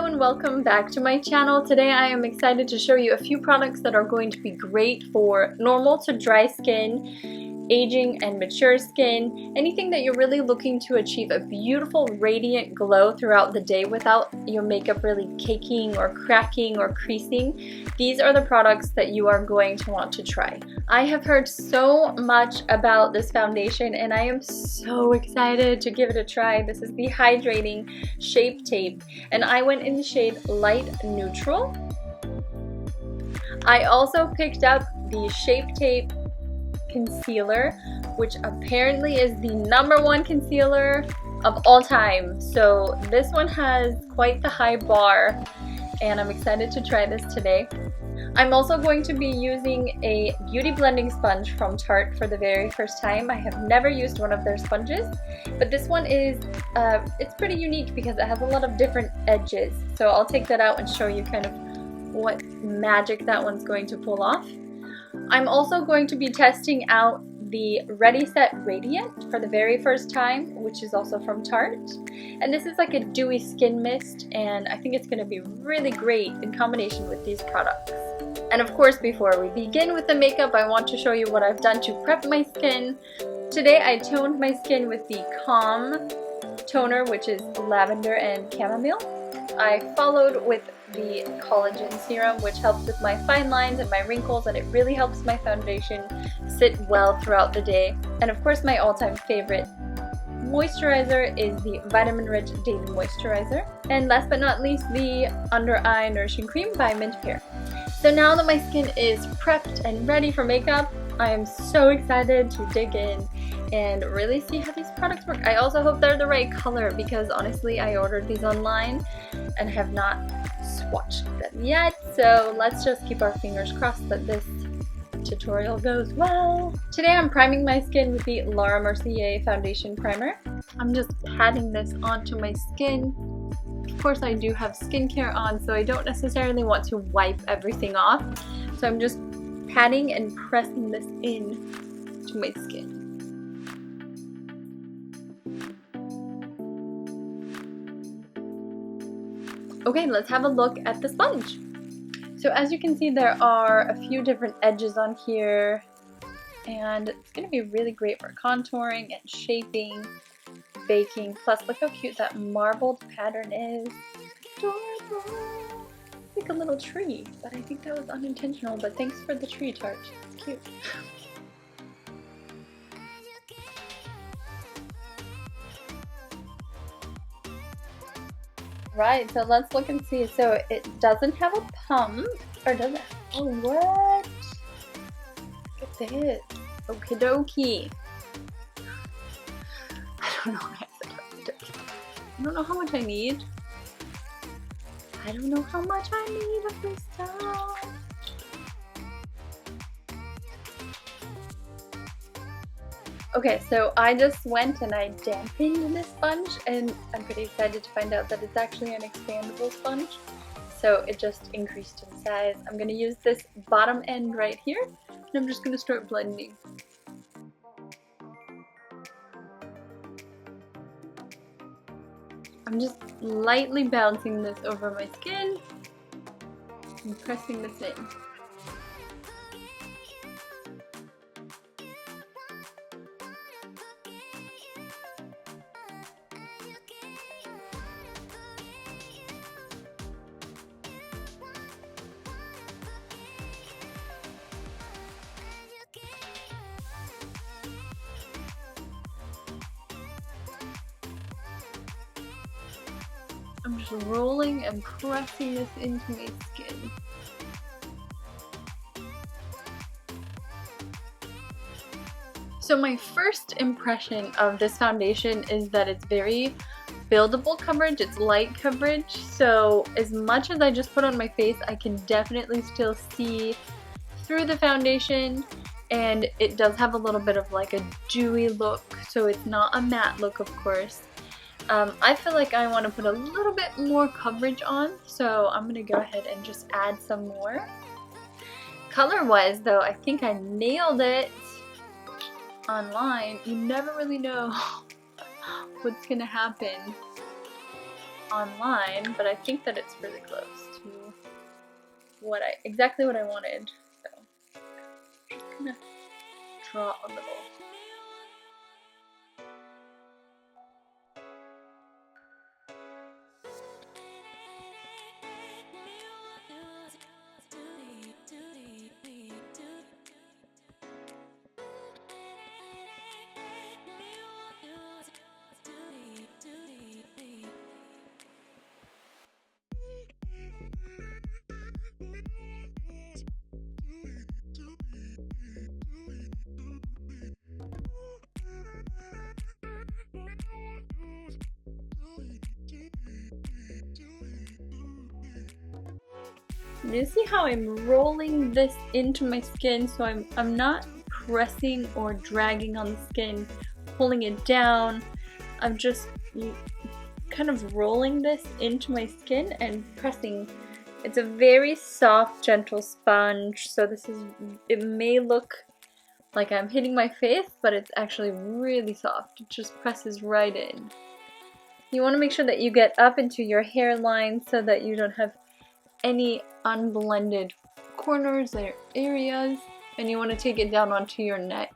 and welcome back to my channel. Today I am excited to show you a few products that are going to be great for normal to dry skin, aging and mature skin, anything that you're really looking to achieve a beautiful radiant glow throughout the day without your makeup really caking or cracking or creasing. These are the products that you are going to want to try. I have heard so much about this foundation and I am so excited to give it a try. This is the Hydrating Shape Tape and I went in the shade Light Neutral. I also picked up the Shape Tape Concealer, which apparently is the #1 concealer of all time. So this one has quite the high bar and I'm excited to try this today. I'm also going to be using a beauty blending sponge from Tarte for the very first time. I have never used one of their sponges, but this one is, it's pretty unique because it has a lot of different edges. So I'll take that out and show you kind of what magic that one's going to pull off. I'm also going to be testing out the Ready Set Radiant for the very first time, which is also from Tarte. And this is like a dewy skin mist, and I think it's going to be really great in combination with these products. And of course, before we begin with the makeup, I want to show you what I've done to prep my skin. Today I toned my skin with the Calm toner, which is lavender and chamomile. I followed with the collagen serum, which helps with my fine lines and my wrinkles, and it really helps my foundation sit well throughout the day. And of course, my all-time favorite moisturizer is the Vitamin Rich Daily Moisturizer. And last but not least, the Under Eye Nourishing Cream by MintPear. So now that my skin is prepped and ready for makeup, I am so excited to dig in and really see how these products work. I also hope they're the right color because honestly I ordered these online and have not swatched them yet. So let's just keep our fingers crossed that this tutorial goes well. Today I'm priming my skin with the Laura Mercier Foundation Primer. I'm just patting this onto my skin. Of course I do have skincare on, so I don't necessarily want to wipe everything off. So I'm just patting and pressing this in to my skin. Okay, let's have a look at the sponge. So as you can see, there are a few different edges on here, and it's going to be really great for contouring and shaping, baking. Plus, look how cute that marbled pattern is. Adorable. Like a little tree, but I think that was unintentional, but thanks for the tree, Tarte. It's cute. Right, so let's look and see. So it doesn't have a pump, or does it? Oh, what? Look at this. Okie dokie. I don't know why I said okie dokie. I don't know how much I need. I don't know how much I need of this stuff. Okay, so I just went and I dampened this sponge, and I'm pretty excited to find out that it's actually an expandable sponge. So it just increased in size. I'm going to use this bottom end right here, and I'm just going to start blending. I'm just lightly bouncing this over my skin and pressing this in. I'm just rolling and pressing this into my skin. So my first impression of this foundation is that it's very buildable coverage, it's light coverage. So as much as I just put on my face, I can definitely still see through the foundation, and it does have a little bit of like a dewy look, so it's not a matte look, of course. I feel like I want to put a little bit more coverage on, so I'm going to go ahead and just add some more. Color-wise, though, I think I nailed it online. You never really know what's going to happen. online, but I think that it's really close to exactly what I wanted. So I'm just gonna draw a little. You see how I'm rolling this into my skin, so I'm not pressing or dragging on the skin, pulling it down. I'm just kind of rolling this into my skin and pressing. It's a very soft, gentle sponge, so it may look like I'm hitting my face, but it's actually really soft. It just presses right in. You want to make sure that you get up into your hairline so that you don't have any unblended corners or areas, and you want to take it down onto your neck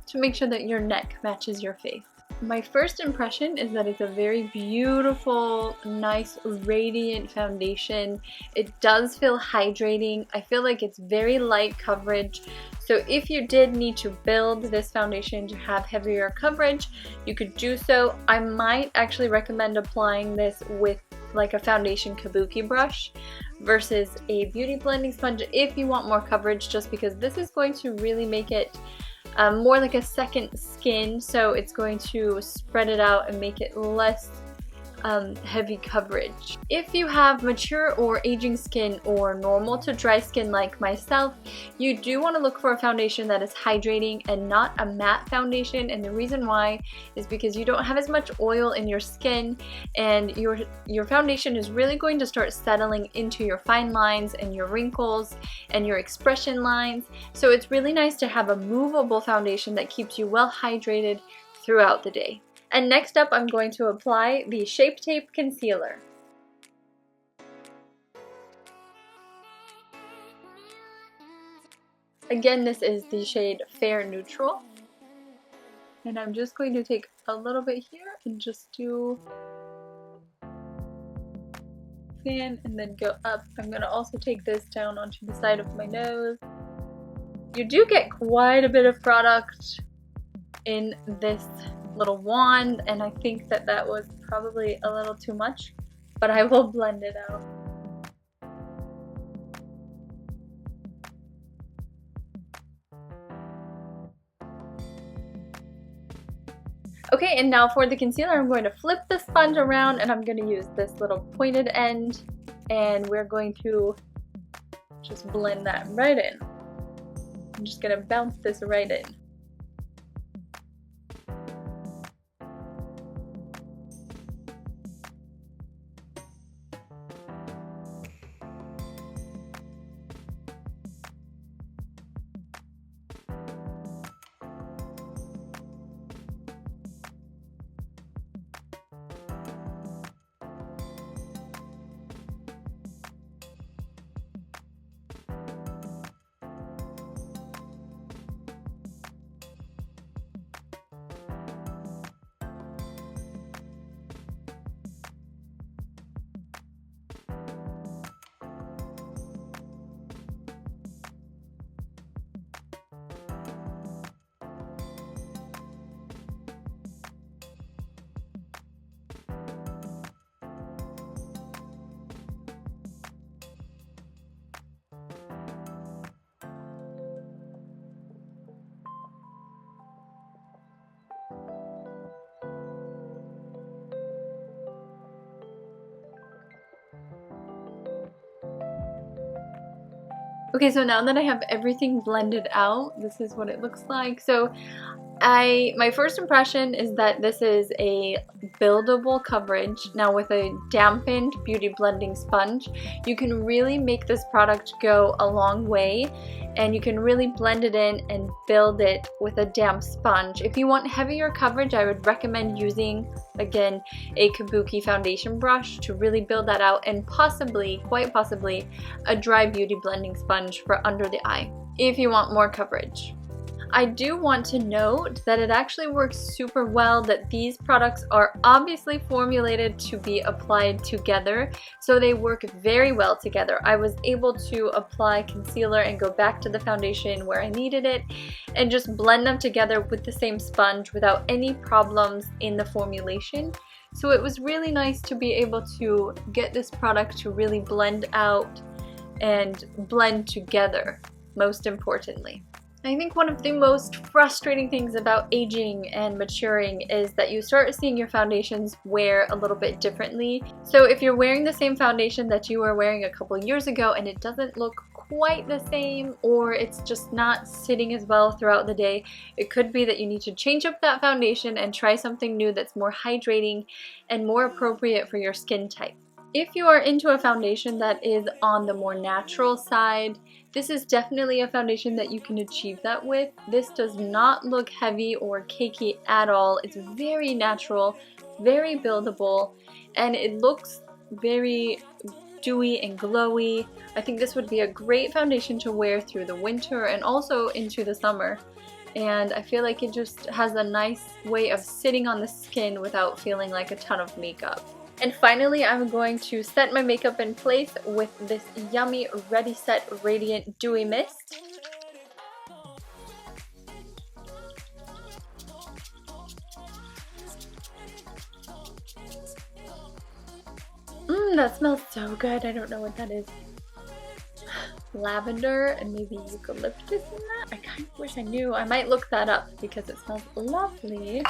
to make sure that your neck matches your face. My first impression is that it's a very beautiful, nice, radiant foundation. It does feel hydrating. I feel like it's very light coverage. So if you did need to build this foundation to have heavier coverage, you could do so. I might actually recommend applying this with like a foundation kabuki brush versus a beauty blending sponge if you want more coverage, just because this is going to really make it more like a second skin, so it's going to spread it out and make it less heavy coverage. If you have mature or aging skin or normal to dry skin like myself, you do want to look for a foundation that is hydrating and not a matte foundation, and the reason why is because you don't have as much oil in your skin, and your foundation is really going to start settling into your fine lines and your wrinkles and your expression lines. So it's really nice to have a movable foundation that keeps you well hydrated throughout the day. And next up, I'm going to apply the Shape Tape Concealer. Again, this is the shade Fair Neutral. And I'm just going to take a little bit here and just do fan and then go up. I'm going to also take this down onto the side of my nose. You do get quite a bit of product in this little wand, and I think that that was probably a little too much, but I will blend it out. Okay, and now for the concealer, I'm going to flip the sponge around and I'm going to use this little pointed end, and we're going to just blend that right in. I'm just going to bounce this right in. Okay, so now that I have everything blended out, this is what it looks like. So My first impression is that this is a buildable coverage. Now with a dampened beauty blending sponge, you can really make this product go a long way, and you can really blend it in and build it with a damp sponge. If you want heavier coverage, I would recommend using, again, a kabuki foundation brush to really build that out, and possibly, quite possibly, a dry beauty blending sponge for under the eye if you want more coverage. I do want to note that it actually works super well, that these products are obviously formulated to be applied together, so they work very well together. I was able to apply concealer and go back to the foundation where I needed it and just blend them together with the same sponge without any problems in the formulation. So it was really nice to be able to get this product to really blend out and blend together, most importantly. I think one of the most frustrating things about aging and maturing is that you start seeing your foundations wear a little bit differently. So if you're wearing the same foundation that you were wearing a couple years ago and it doesn't look quite the same, or it's just not sitting as well throughout the day, it could be that you need to change up that foundation and try something new that's more hydrating and more appropriate for your skin type. If you are into a foundation that is on the more natural side, this is definitely a foundation that you can achieve that with. This does not look heavy or cakey at all. It's very natural, very buildable, and it looks very dewy and glowy. I think this would be a great foundation to wear through the winter and also into the summer. And I feel like it just has a nice way of sitting on the skin without feeling like a ton of makeup. And finally, I'm going to set my makeup in place with this yummy Ready Set Radiant Dewy Mist. That smells so good. I don't know what that is. Lavender and maybe eucalyptus in that? I kind of wish I knew. I might look that up because it smells lovely.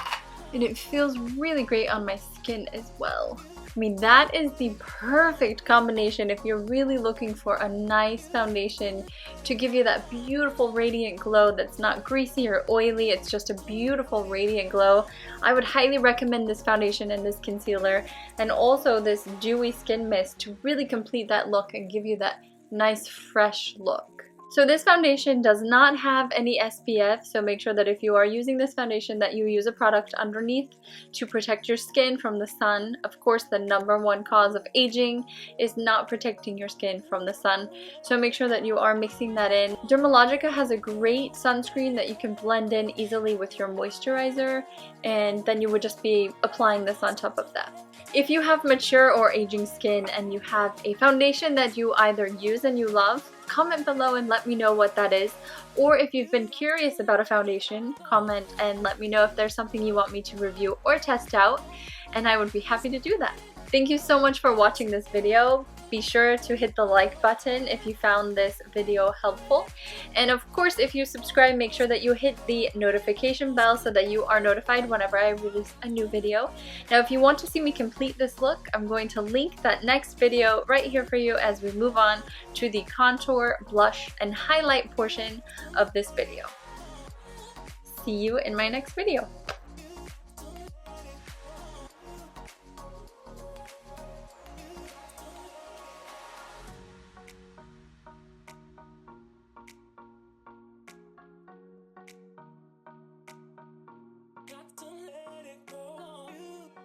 And it feels really great on my skin as well. I mean, that is the perfect combination if you're really looking for a nice foundation to give you that beautiful radiant glow that's not greasy or oily. It's just a beautiful radiant glow. I would highly recommend this foundation and this concealer, and also this dewy skin mist to really complete that look and give you that nice fresh look. So this foundation does not have any SPF, so make sure that if you are using this foundation that you use a product underneath to protect your skin from the sun. Of course, the #1 cause of aging is not protecting your skin from the sun, so make sure that you are mixing that in. Dermalogica has a great sunscreen that you can blend in easily with your moisturizer, and then you would just be applying this on top of that. If you have mature or aging skin and you have a foundation that you either use and you love, comment below and let me know what that is. Or if you've been curious about a foundation, comment and let me know if there's something you want me to review or test out, and I would be happy to do that. Thank you so much for watching this video. Be sure to hit the like button if you found this video helpful. And of course, if you subscribe, make sure that you hit the notification bell so that you are notified whenever I release a new video. Now, if you want to see me complete this look, I'm going to link that next video right here for you as we move on to the contour, blush, and highlight portion of this video. See you in my next video.